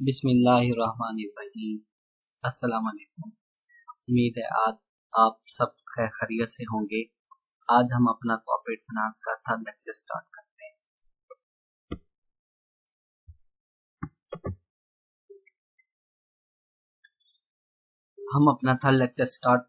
बिस्मिल्लाहिर्रहमानिर्रहीम। अस्सलाम वालेकुम। उम्मीद है आज आप सब खैरियत से होंगे। आज हम अपना कॉर्पोरेट फाइनेंस का थर्ड लेक्चर स्टार्ट करते हैं। हम अपना थर्ड लेक्चर स्टार्ट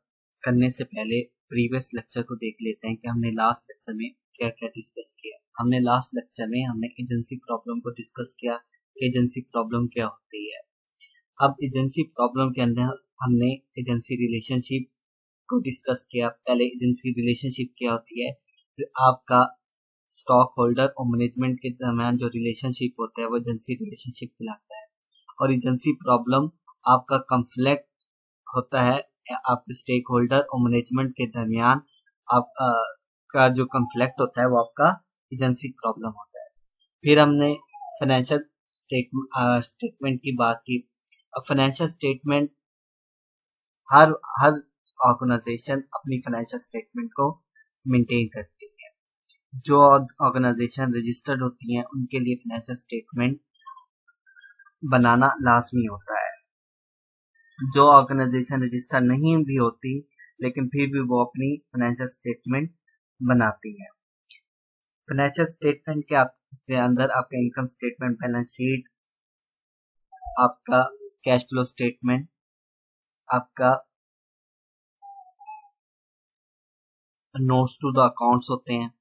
करने से पहले प्रीवियस लेक्चर को देख लेते हैं कि हमने लास्ट लेक्चर में क्या क्या डिस्कस किया। हमने लास्ट लेक्चर में एजेंसी प्रॉब्लम को डिस्कस किया कि एजेंसी प्रॉब्लम क्या होती है। अब एजेंसी प्रॉब्लम के अंदर हमने एजेंसी रिलेशनशिप को डिस्कस किया। पहले एजेंसी रिलेशनशिप क्या होती है, फिर आपका स्टॉक होल्डर और मैनेजमेंट के दरमियान जो रिलेशनशिप होता है वो एजेंसी रिलेशनशिप कहलाता है। और एजेंसी प्रॉब्लम आपका कॉन्फ्लिक्ट होता है आपके स्टेक होल्डर और मैनेजमेंट के दरमियान। आप का जो कॉन्फ्लिक्ट होता है वो आपका एजेंसी प्रॉब्लम होता है। फिर हमने फाइनेंशियल स्टेटमेंट की बात की। फाइनेंशियल स्टेटमेंट हर ऑर्गेनाइजेशन अपनी फाइनेंशियल स्टेटमेंट को मेंटेन करती है। जो ऑर्गेनाइजेशन रजिस्टर्ड होती हैं उनके लिए फाइनेंशियल स्टेटमेंट बनाना लाजमी होता है। जो ऑर्गेनाइजेशन रजिस्टर्ड नहीं भी होती लेकिन फिर भी वो अपनी फाइनेंशियल स्टेटमेंट बनाती है। फाइनेंशियल स्टेटमेंट के अंदर आपका इनकम स्टेटमेंट, बैलेंस शीट, आपका कैश फ्लो स्टेटमेंट, आपका नोट्स टू द अकाउंट्स होते हैं।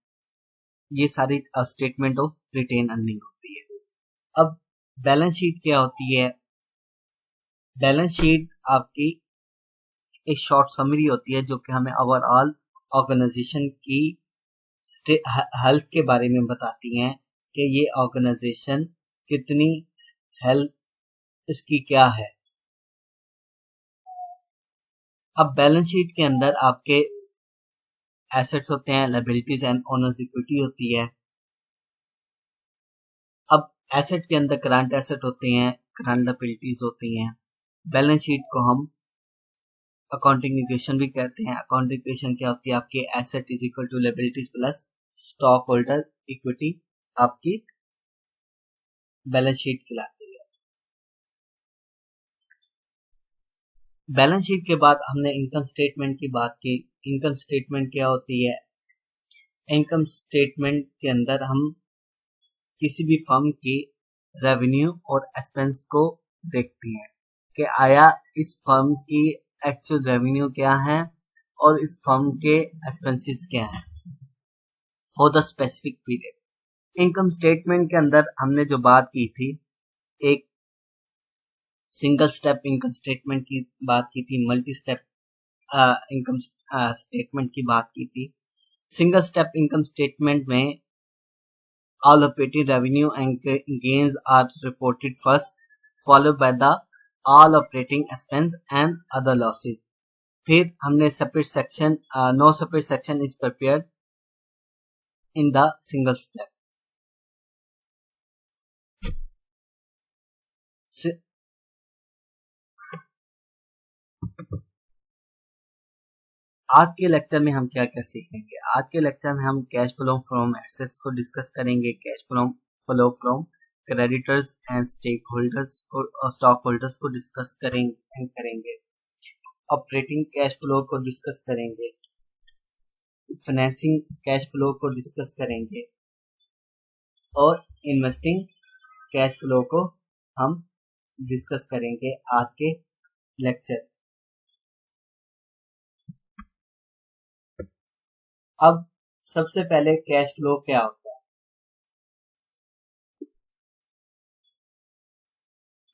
ये सारी स्टेटमेंट ऑफ रिटेन अर्निंग होती है। अब बैलेंस शीट क्या होती है? बैलेंस शीट आपकी एक शॉर्ट समरी होती है जो कि हमें ओवरऑल ऑर्गेनाइजेशन की हेल्थ के बारे में बताती हैं कि ये ऑर्गेनाइजेशन कितनी हेल्थ इसकी क्या है। अब बैलेंस शीट के अंदर आपके एसेट्स होते हैं, लायबिलिटीज एंड ओनर्स इक्विटी होती है। अब एसेट के अंदर करंट एसेट होते हैं, करंट लायबिलिटीज होती हैं। बैलेंस शीट को हम अकाउंटिंग इक्वेशन भी कहते हैं। अकाउंटिंग इक्वेशन क्या होती है? आपके asset is equal to liabilities plus stock holder equity आपकी बैलेंस शीट कहलाती है। बैलेंस शीट के बाद हमने इनकम स्टेटमेंट की बात की। इनकम स्टेटमेंट क्या होती है? इनकम स्टेटमेंट के अंदर हम किसी भी फर्म की रेवेन्यू और एक्सपेंस को देखते हैं कि आया इस फर्म की एक्चुअल रेवेन्यू क्या है और इस फर्म के एक्सपेंसेस क्या हैं for the specific period. Income statement के अंदर हमने जो बात की थी, एक सिंगल स्टेप इनकम स्टेटमेंट की बात की थी, मल्टी स्टेप इनकम स्टेटमेंट की बात की थी। सिंगल स्टेप इनकम स्टेटमेंट में all operating revenue and gains are reported first, followed by the all operating expense and other losses. फिर हमने separate section, no separate section is prepared in the single step. आज के lecture में हम क्या क्या सीखेंगे? आज के लेक्चर में हम कैश फ्लो फ्रॉम एसेट्स को डिस्कस करेंगे, cash flow from creditors and stake holders को, स्टॉक होल्डर्स को डिस्कस करेंगे। ऑपरेटिंग कैश फ्लो को डिस्कस करेंगे, फाइनेंसिंग कैश फ्लो को डिस्कस करेंगे और इन्वेस्टिंग कैश फ्लो को हम डिस्कस करेंगे आज के लेक्चर। अब सबसे पहले कैश फ्लो क्या होता है?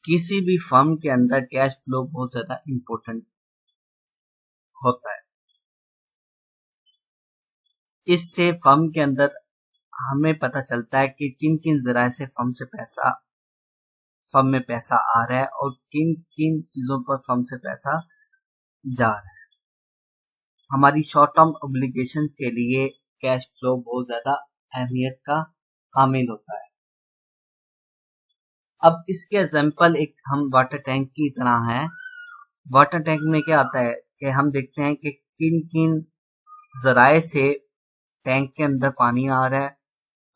किसी भी फर्म के अंदर कैश फ्लो बहुत ज्यादा इंपॉर्टेंट होता है। इससे फर्म के अंदर हमें पता चलता है कि किन किन जराए से फर्म में पैसा आ रहा है और किन किन चीजों पर फर्म से पैसा जा रहा है। हमारी शॉर्ट टर्म ऑब्लिगेशन के लिए कैश फ्लो बहुत ज्यादा अहमियत का हामिल होता है। अब इसके एग्जांपल एक हम वाटर टैंक की तरह है। वाटर टैंक में क्या आता है कि हम देखते हैं कि किन किन जराए से टैंक के अंदर पानी आ रहा है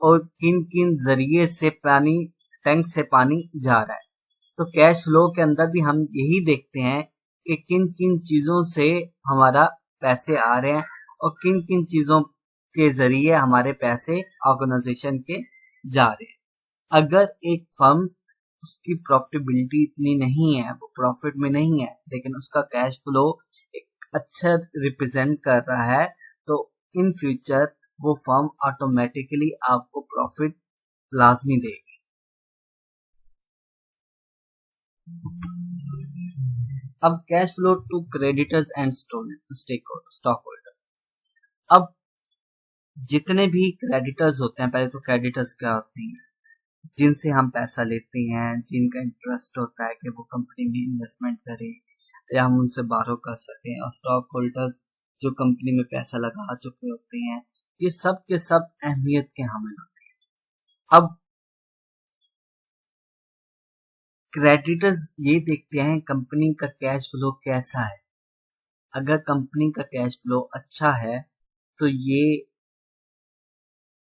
और किन किन जरिए से टैंक से पानी जा रहा है। तो कैश फ्लो के अंदर भी हम यही देखते हैं कि किन किन चीजों से हमारा पैसे आ रहे हैं और किन किन चीजों के जरिए हमारे पैसे ऑर्गेनाइजेशन के जा रहे हैं। अगर एक फर्म उसकी प्रॉफिटेबिलिटी इतनी नहीं है, वो प्रॉफिट में नहीं है, लेकिन उसका कैश फ्लो एक अच्छा रिप्रेजेंट कर रहा है, तो इन फ्यूचर वो फर्म ऑटोमेटिकली आपको प्रॉफिट लाजमी देगी। अब cash flow to creditors and stock holders. अब जितने भी क्रेडिटर्स होते हैं, पहले तो क्रेडिटर्स क्या होते हैं, जिनसे हम पैसा लेते हैं, जिनका इंटरेस्ट होता है कि वो कंपनी में इन्वेस्टमेंट करें या हम उनसे बारो कर सकें, और स्टॉक होल्डर्स जो कंपनी में पैसा लगा चुके होते हैं, ये सब के सब अहमियत के हामिल होते हैं। अब क्रेडिटर्स ये देखते हैं कंपनी का कैश फ्लो कैसा है। अगर कंपनी का कैश फ्लो अच्छा है तो ये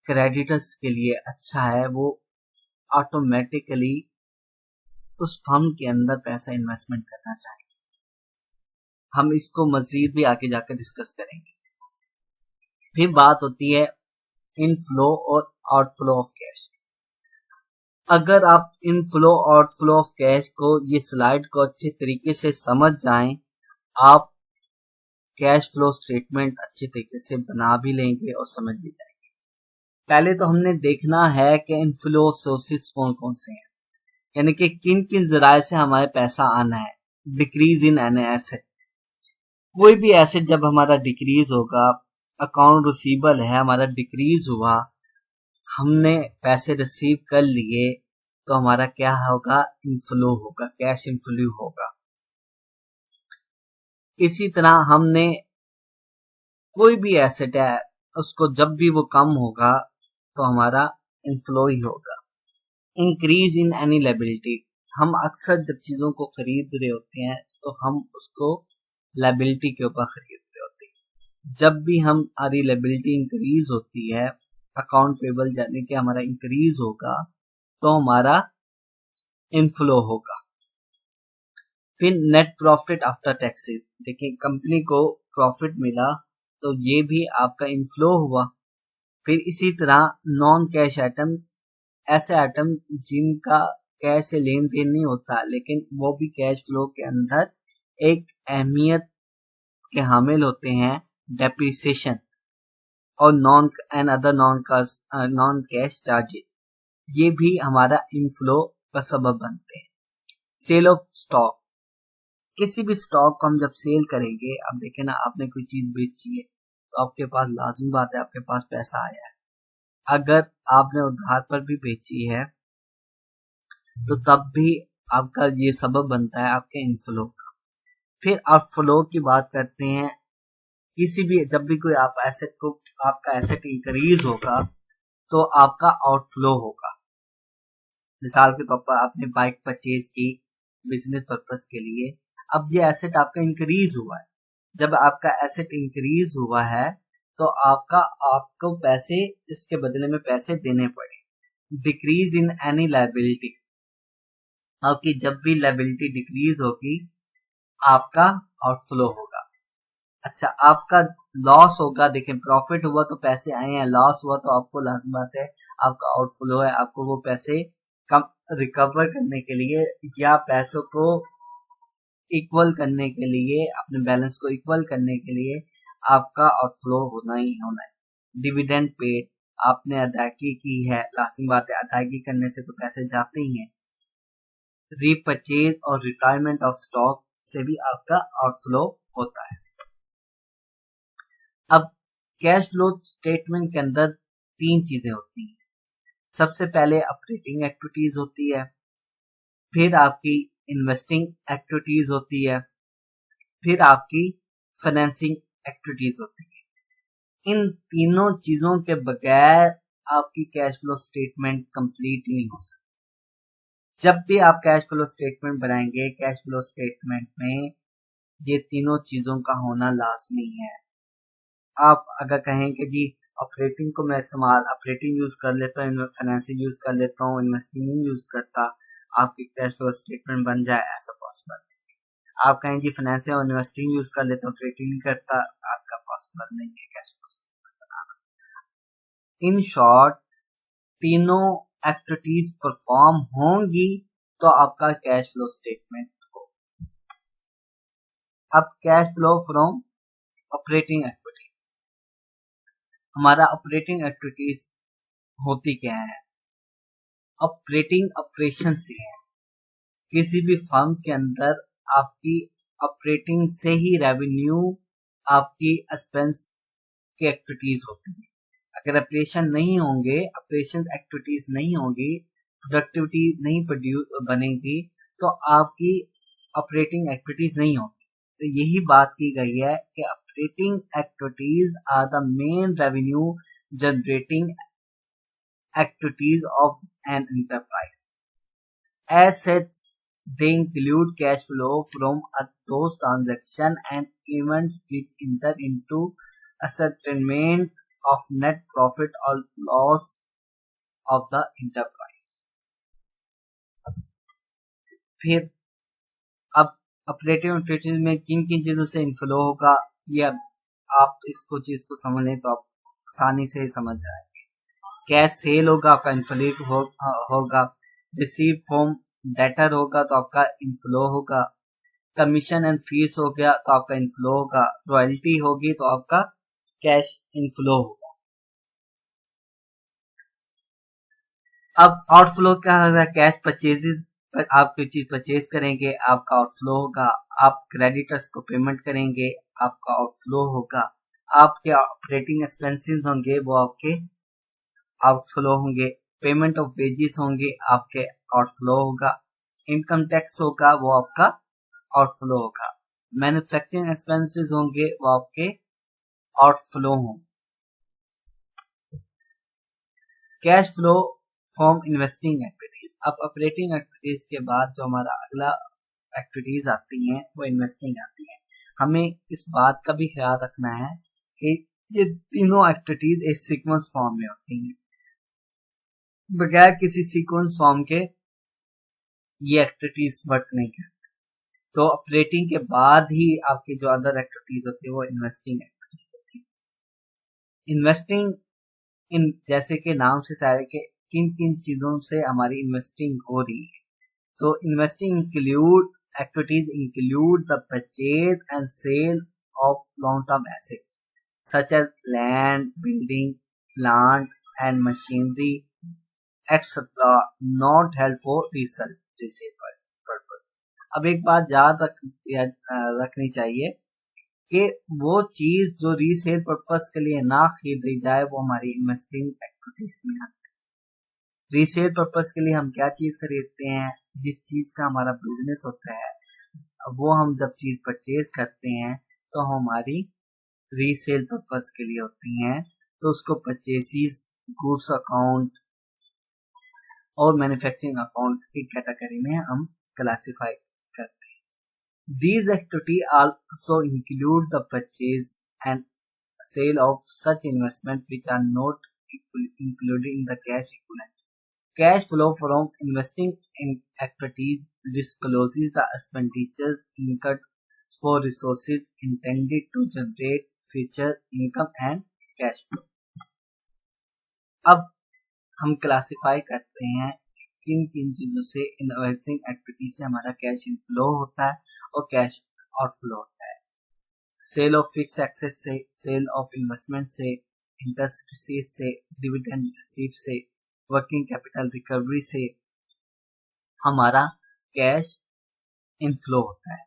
क्रेडिटर्स के लिए अच्छा है, वो ऑटोमेटिकली उस फर्म के अंदर पैसा इन्वेस्टमेंट करना चाहेंगे। हम इसको मजीद भी आगे जाकर डिस्कस करेंगे। फिर बात होती है इनफ्लो और आउटफ्लो ऑफ कैश। अगर आप इनफ्लो और आउटफ्लो ऑफ कैश को, ये स्लाइड को अच्छे तरीके से समझ जाएं, आप कैश फ्लो स्टेटमेंट अच्छे तरीके से बना भी लेंगे और समझ भी जाएंगे। पहले तो हमने देखना है कि इनफ्लो सोर्सेस कौन कौन से हैं, यानी कि किन किन जराए से हमारे पैसा आना है। डिक्रीज इन एन एसेट, कोई भी एसेट जब हमारा डिक्रीज होगा, अकाउंट रिसीवेबल है हमारा डिक्रीज हुआ, हमने पैसे रिसीव कर लिए, तो हमारा क्या होगा, इनफ्लो होगा, कैश इनफ्लो होगा। इसी तरह हमने कोई भी एसेट है, उसको जब भी वो कम होगा तो हमारा इनफ्लो ही होगा। इंक्रीज इन एनी लायबिलिटी, हम अक्सर जब चीजों को खरीद रहे होते हैं तो हम उसको लायबिलिटी के ऊपर खरीद रहे होते हैं। जब भी हमारी लायबिलिटी इंक्रीज होती है, अकाउंट पेबल यानी कि हमारा इंक्रीज होगा, तो हमारा इनफ्लो होगा। फिर नेट प्रॉफिट आफ्टर टैक्सेस, देखिए कंपनी को प्रॉफिट मिला तो ये भी आपका इनफ्लो हुआ। फिर इसी तरह नॉन कैश आइटम, ऐसे आइटम जिनका कैश से लेन देन नहीं होता लेकिन वो भी कैश फ्लो के अंदर एक अहमियत के हामिल होते हैं, डेप्रिसिएशन और non and other non cash charges, ये भी हमारा इनफ्लो का सबब बनते हैं। सेल ऑफ स्टॉक, किसी भी स्टॉक को हम जब सेल करेंगे, अब देखें ना, आपने कोई चीज बेची है तो आपके पास लाजमी बात है आपके पास पैसा आया है। अगर आपने उधार पर भी बेची है तो तब भी आपका ये सबब बनता है आपके इनफ्लो का। फिर आउटफ्लो की बात करते हैं, किसी भी जब भी कोई आप एसेट को, आपका एसेट इंक्रीज होगा तो आपका आउटफ्लो होगा। मिसाल के तौर पर आपने बाइक परचेज की बिजनेस पर्पस के लिए, अब ये एसेट आपका इंक्रीज हुआ है। जब आपका एसेट इंक्रीज हुआ है तो आपको पैसे, इसके बदले में पैसे देने पड़े। डिक्रीज इन एनी लायबिलिटी, आपकी जब भी लायबिलिटी डिक्रीज होगी आपका आउटफ्लो होगा। अच्छा, आपका लॉस होगा, देखें प्रॉफिट हुआ तो पैसे आए हैं, लॉस हुआ तो आपको लाजमी बात है आपका आउटफ्लो है, आपको वो पैसे कम रिकवर करने के लिए या पैसों को इक्वल करने के लिए, अपने बैलेंस को इक्वल करने के लिए आपका आउटफ्लो होना ही होना है। डिविडेंड पेड, आपने अदायगी की है, लाजमी बात है अदायगी करने से तो पैसे जाते ही हैं। रीपरचेज और रिटायरमेंट ऑफ स्टॉक से भी आपका आउटफ्लो होता है। अब कैश फ्लो स्टेटमेंट के अंदर तीन चीजें होती हैं। सबसे पहले ऑपरेटिंग एक्टिविटीज होती है, फिर आपकी इन्वेस्टिंग एक्टिविटीज होती है, फिर आपकी फाइनेंसिंग एक्टिविटीज होती है। इन तीनों चीजों के बगैर आपकी कैश फ्लो स्टेटमेंट कंप्लीट नहीं हो सकती। जब भी आप कैश फ्लो स्टेटमेंट बनाएंगे, कैश फ्लो स्टेटमेंट में ये तीनों चीजों का होना लाजमी है। आप अगर कहें कि जी ऑपरेटिंग को मैं ऑपरेटिंग यूज कर लेता हूँ, फाइनेंसिंग यूज कर लेता हूँ, इन्वेस्टिंग यूज करता, आपकी कैश फ्लो स्टेटमेंट बन जाए, ऐसा पॉसिबल नहीं है। आप कहें जी फाइनेंशियल और इन्वेस्टिंग यूज कर लेते हो, ऑपरेटिंग नहीं करता, आपका पॉसिबल नहीं है cash flow statement banana. In short तीनों एक्टिविटीज परफॉर्म होंगी तो आपका कैश फ्लो स्टेटमेंट हो। अब cash flow from operating activities, हमारा ऑपरेटिंग एक्टिविटीज होती क्या है? ऑपरेटिंग ऑपरेशन से है। किसी भी फर्म के अंदर आपकी ऑपरेटिंग से ही रेवेन्यू, आपकी एक्सपेंस की एक्टिविटीज होती है। अगर ऑपरेशन नहीं होंगे, ऑपरेशन एक्टिविटीज नहीं होगी, प्रोडक्टिविटी नहीं प्रोड्यूस बनेगी, तो आपकी ऑपरेटिंग एक्टिविटीज नहीं होगी। तो यही बात की गई है कि operating activities are the main revenue generating activities of an enterprise. As such, they include cash flow from those transactions and events which enter into ascertainment of net profit or loss of the enterprise. फिर अब operative activities में किन किन चीजों से inflow होगा, ये आप इसको चीज को समझ लें तो आप आसानी से समझ जाएंगे। कैश सेल होगा, आपका इन्फ्लो होगा। रिसीव फ्रॉम डेटर होगा तो आपका इनफ्लो होगा। कमीशन एंड फीस हो गया तो आपका इनफ्लो होगा। रॉयल्टी होगी तो आपका कैश इनफ्लो होगा। अब आउटफ्लो क्या होगा? कैश परचेजेस, आप कोई चीज परचेज करेंगे, आपका आउटफ्लो होगा। आप क्रेडिटर्स को पेमेंट करेंगे, आपका आउटफ्लो होगा। आपके ऑपरेटिंग एक्सपेंसेस होंगे, वो आपके आउटफ्लो होंगे। पेमेंट ऑफ वेजेस होंगे, आपके आउटफ्लो होगा। इनकम टैक्स होगा, वो आपका आउटफ्लो होगा। मैन्युफैक्चरिंग एक्सपेंसेस होंगे, वो आपके आउटफ्लो होंगे। Cash flow from investing activities. अब ऑपरेटिंग एक्टिविटीज के बाद जो हमारा अगला एक्टिविटीज आती हैं वो इन्वेस्टिंग आती है। हमें इस बात का भी ख्याल रखना है कि ये तीनों एक्टिविटीज एक सीक्वेंस फॉर्म में होती हैं। बगैर किसी सीक्वेंस फॉर्म के ये एक्टिविटीज वर्क नहीं करती। तो ऑपरेटिंग के बाद ही आपकी जो अदर एक्टिविटीज होती है वो इन्वेस्टिंग एक्टिविटीज होती है। इन्वेस्टिंग इन जैसे कि नाम से सारे के किन किन चीजों से हमारी इन्वेस्टिंग हो रही है। तो investing include activities include the purchase and sale of long term assets such as land, building, plant and machinery etcetera not held for resale purpose. अब एक बात याद रखनी चाहिए कि वो चीज जो रीसेल पर्पस के लिए ना खरीदी जाए वो हमारी इन्वेस्टिंग एक्टिविटीज में आती है। रीसेल पर्पस के लिए हम क्या चीज खरीदते हैं? जिस चीज का हमारा बिजनेस होता है, वो हम जब चीज परचेज करते हैं तो हमारी रीसेल पर्पस के लिए होती हैं। तो उसको परचेजेस, गुड्स अकाउंट और मैन्युफैक्चरिंग अकाउंट की कैटेगरी में हम क्लासिफाई करते हैं। These activities also include the purchase and sale of such investments which are not included in the cash equivalent. Cash flow from investing in activities discloses the expenditures incurred for resources intended to generate future income and cash flow. अब हम classify करते हैं किन किन चीजों से investing activity से हमारा कैश इनफ्लो होता है और कैश आउटफ्लो होता है। सेल ऑफ फिक्स एसेट से, सेल ऑफ इन्वेस्टमेंट से, इंटरेस्ट रिसीव से, डिविडेंड रिसीव से, वर्किंग कैपिटल रिकवरी से हमारा कैश इनफ्लो होता है।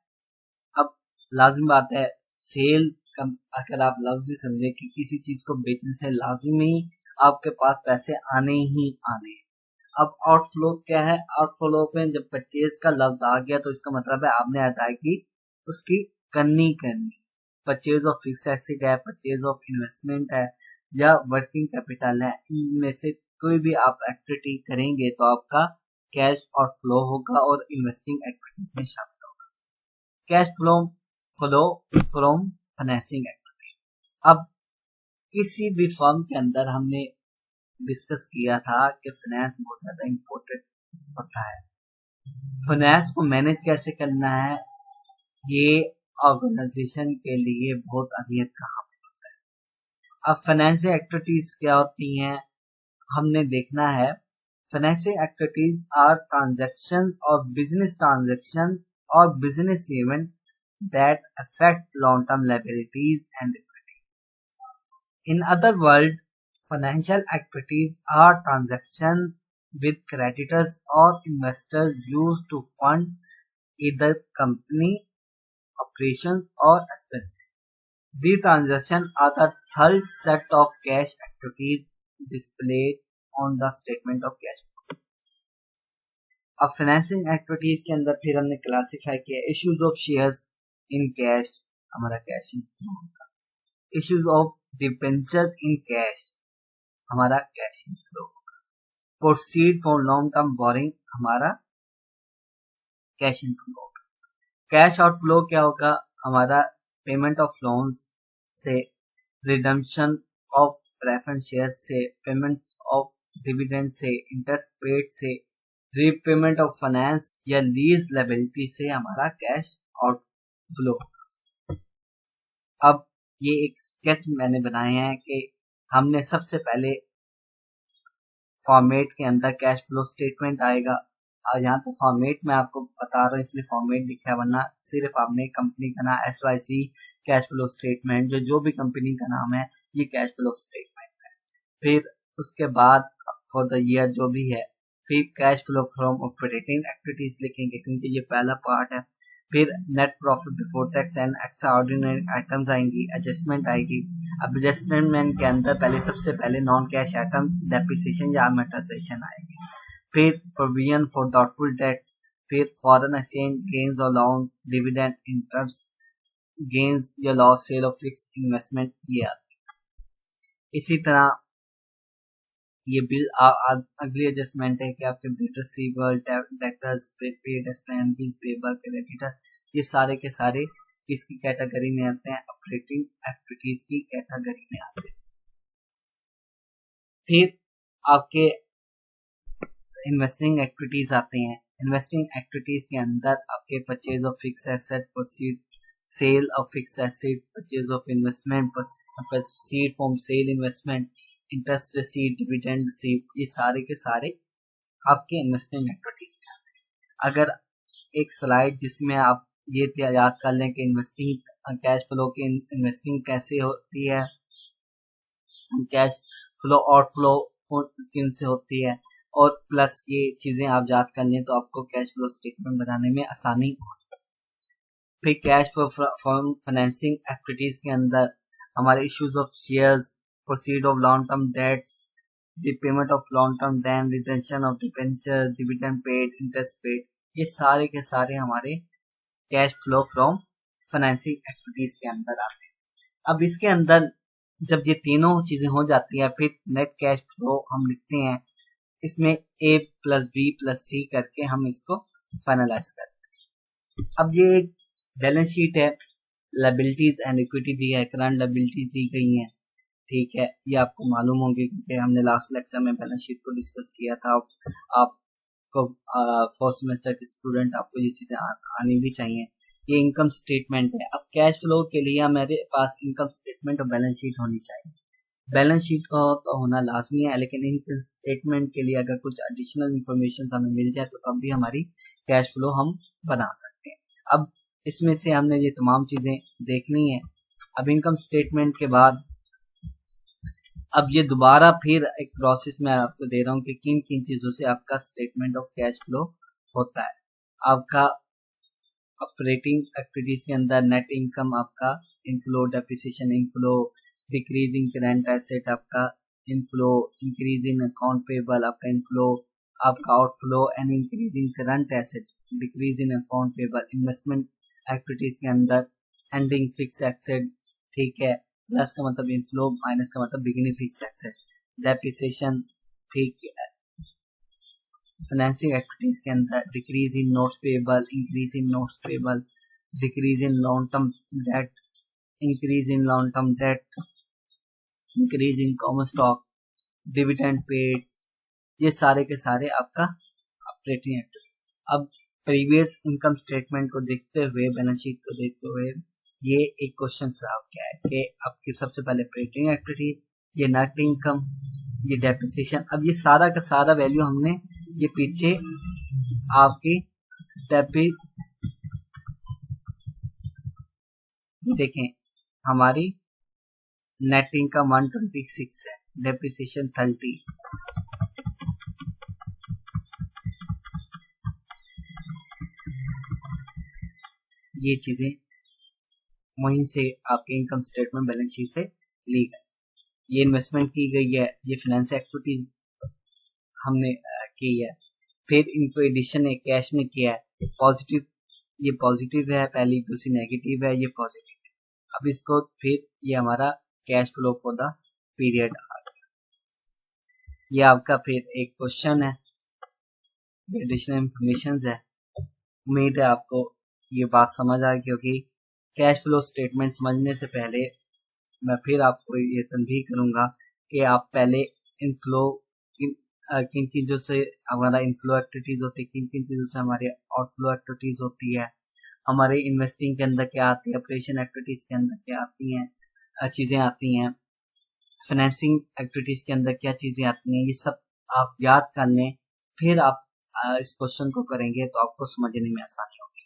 अब लाजिम बात है, सेल अगर आप लफ्ज समझे कि किसी चीज को बेचने से लाजिमी आपके पास पैसे आने ही आने। अब आउटफ्लो क्या है? आउटफ्लो पे जब परचेज का लफ्ज आ गया तो इसका मतलब है आपने अदायगी उसकी करनी। परचेज ऑफ फिक्स एसेट है, परचेज ऑफ इन्वेस्टमेंट है या वर्किंग कैपिटल है, इनमें से कोई भी आप एक्टिविटी करेंगे तो आपका कैश आउटफ्लो होगा और इन्वेस्टिंग एक्टिविटीज में शामिल होगा। Cash flow from financing activity. अब किसी भी फर्म के अंदर हमने डिस्कस किया था कि फाइनेंस बहुत ज्यादा इम्पोर्टेंट होता है। फाइनेंस को मैनेज कैसे करना है, ये ऑर्गेनाइजेशन के लिए बहुत अहमियत का हामिल होता है। अब फाइनेंशियल एक्टिविटीज क्या होती हैं, हमने देखना है। फाइनेंशियल एक्टिविटीज आर ट्रांजैक्शन और बिजनेस ट्रांजैक्शन और business event that affect long-term liabilities and equity. In other words, financial activities are transactions with creditors or investors used to fund either company operations or expenses. These transactions are the third set of cash activities displayed on the statement of cash flow. अब financing activities के अंदर फिर हमने classify किया issues of shares in cash, हमारा cash inflow होगा। Issues of debenture in cash, हमारा cash inflow होगा। Proceed for long term borrowing, हमारा कैश इनफ्लो होगा। कैश आउटफ्लो क्या होगा, हमारा पेमेंट ऑफ लोन्स से, रिडम्पशन ऑफ प्रेफरेंस शेयर से, पेमेंट ऑफ डिविडेंड से, इंटरेस्ट पेड से, रीपेमेंट ऑफ फाइनेंस या लीज लायबिलिटी से हमारा कैश आउटफ्लो। अब ये एक स्केच मैंने बनाए हैं कि हमने सबसे पहले फॉर्मेट के अंदर कैश फ्लो स्टेटमेंट आएगा। और यहाँ तो फॉर्मेट में आपको बता रहा हूँ इसलिए फॉर्मेट लिखा है, वरना सिर्फ आपने कंपनी का नाम SYC कैश फ्लो स्टेटमेंट, जो भी कंपनी का नाम है ये कैश फ्लो स्टेटमेंट है। फिर उसके बाद फॉर द ईयर जो भी है, फिर cash flow from operating activities लिखेंगे क्योंकि ये पहला पार्ट है। फिर net profit before tax and extraordinary items आएंगी, एडजस्टमेंट आएगी। अब एडजस्टमेंट के अंदर पहले सबसे पहले नॉन कैश आइटम डेप्रिसिएशन या अमोर्टाइजेशन आएगी। फिर प्रोविजन फॉर डाउटफुल डेट्स, फिर फॉरेन एक्सचेंज गेन्स और लॉस, डिविडेंड, इंटरेस्ट गेन्स या loss, sale of fix investment, ये आती है। इसी तरह ये बिल अगली एडजस्टमेंट है कि आपके debtor receivable, debtors, paid expenses, payable, creditor, ये सारे के सारे किसकी कैटेगरी में आते हैं, ऑपरेटिंग एक्टिविटीज की कैटेगरी में आते हैं। फिर आपके इन्वेस्टिंग एक्टिविटीज आते हैं। इन्वेस्टिंग एक्टिविटीज के अंदर आपके purchase of fix asset, proceed sale of fix asset, purchase of investment, proceed from sale investment, interest receive, dividend receive, ये सारे के सारे आपके इन्वेस्टिंग एक्टिविटीज में आते हैं। अगर एक स्लाइड जिसमें आप ये याद कर लें कि इन्वेस्टिंग कैश फ्लो की इन्वेस्टिंग कैसे होती है, कैश फ्लो आउटफ्लो किन से होती है, और प्लस ये चीजें आप याद कर लें तो आपको कैश फ्लो स्टेटमेंट बनाने में आसानी होगी। फिर cash flow from financing activities के अंदर हमारे issues of shares, proceed of long-term debts, the payment of long-term debt, retention of debentures, dividend paid, interest paid, ये सारे के सारे हमारे cash flow from financing activities के अंदर आते हैं। अब इसके अंदर जब ये तीनों चीजें हो जाती हैं, फिर नेट कैश फ्लो हम लिखते हैं, इसमें A + B + C करके हम इसको फाइनलाइज करते हैं। अब ये एक बैलेंस शीट है, लायबिलिटीज एंड इक्विटी दी है, करंट लायबिलिटीज दी गई हैं, ठीक है, ये आपको मालूम होंगे क्योंकि हमने लास्ट लेक्चर में बैलेंस शीट को डिस्कस किया था। आपको फर्स्ट सेमेस्टर के स्टूडेंट, आपको ये चीजें आनी भी चाहिए। ये इनकम स्टेटमेंट है। अब कैश फ्लो के लिए हमारे पास इनकम स्टेटमेंट और बैलेंस शीट होनी चाहिए। बैलेंस शीट का तो होना लाजमी है, लेकिन इनकम स्टेटमेंट के लिए अगर कुछ एडिशनल इंफॉर्मेशन हमें मिल जाए तो तब भी हमारी कैश फ्लो हम बना सकते हैं। अब इसमें से हमने ये तमाम चीजें देखनी है। अब इनकम स्टेटमेंट के बाद अब ये दोबारा फिर एक प्रोसेस में आपको दे रहा हूँ कि किन किन चीजों से आपका स्टेटमेंट ऑफ कैश फ्लो होता है। आपका ऑपरेटिंग एक्टिविटीज के अंदर नेट इनकम आपका inflow, depreciation inflow, decrease in current asset आपका inflow, increase in account payable आपका इनफ्लो, आपका outflow and increase in current asset, decrease in account payable. Investment activities के अंदर एंडिंग फिक्स एसेट, ठीक है, प्लस का मतलब इनफ्लो, माइनस का मतलब बिगिनिंग फिक्स एसेट, डेप्रिसिएशन, ठीक है। फाइनेंसिंग एक्टिविटीज के अंदर decrease in notes payable, increase in notes payable, decrease in long term debt, increase in long term debt, increase in common stock, dividend paid, ये सारे के सारे आपका ऑपरेटिंग एक्टिविटी। अब प्रीवियस इनकम स्टेटमेंट को देखते हुए, बैलेंस शीट को देखते हुए ये एक क्वेश्चन सॉल्व किया है कि आपकी सबसे पहले ऑपरेटिंग एक्टिविटी, ये नेट इनकम, ये डेप्रिसिएशन। अब ये सारा का सारा वैल्यू हमने ये पीछे आपकी देखें, हमारी नेट इनकम 126 है, डेप्रिसिएशन 30, ये चीजें वहीं से आपके इनकम स्टेटमेंट बैलेंस शीट से ली गई। ये इन्वेस्टमेंट की गई है, ये फाइनेंस एक्टिविटीज हमने की है। फिर इनको एडिशन कैश में किया है, पॉजिटिव, ये पॉजिटिव है पहली, दूसरी नेगेटिव है, ये पॉजिटिव है। अब इसको फिर ये हमारा cash flow for the period आ गया। ये आपका फिर एक क्वेश्चन है, एडिशनल इंफॉर्मेशन है। उम्मीद है आपको ये बात समझ आए, क्योंकि कैश फ्लो स्टेटमेंट समझने से पहले मैं फिर आपको ये तनबीह करूंगा कि आप पहले इनफ्लो किन चीज़ों से हमारा इनफ्लो एक्टिविटीज़ होती है, किन किन चीज़ों से हमारी आउटफ्लो एक्टिविटीज़ होती है, हमारे इन्वेस्टिंग के अंदर क्या आती है, ऑपरेशन एक्टिविटीज़ के अंदर क्या आती हैं चीज़ें आती हैं, फाइनेंसिंग एक्टिविटीज़ के अंदर क्या चीज़ें आती हैं, ये सब आप याद कर लें। फिर आप इस क्वेश्चन को करेंगे तो आपको समझने में आसानी होगी।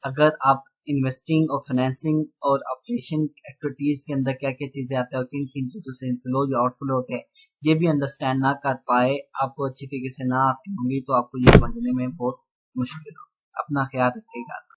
अगर आप इन्वेस्टिंग और फाइनेंसिंग और ऑपरेशन एक्टिविटीज के अंदर क्या क्या चीजें आती है और किन किन चीजों से इनफ्लो या आउटफ्लो होते हैं, ये भी अंडरस्टैंड ना कर पाए, आपको अच्छी तरीके से ना आती होंगी, तो आपको ये समझने में बहुत मुश्किल हो। अपना ख्याल रखिएगा।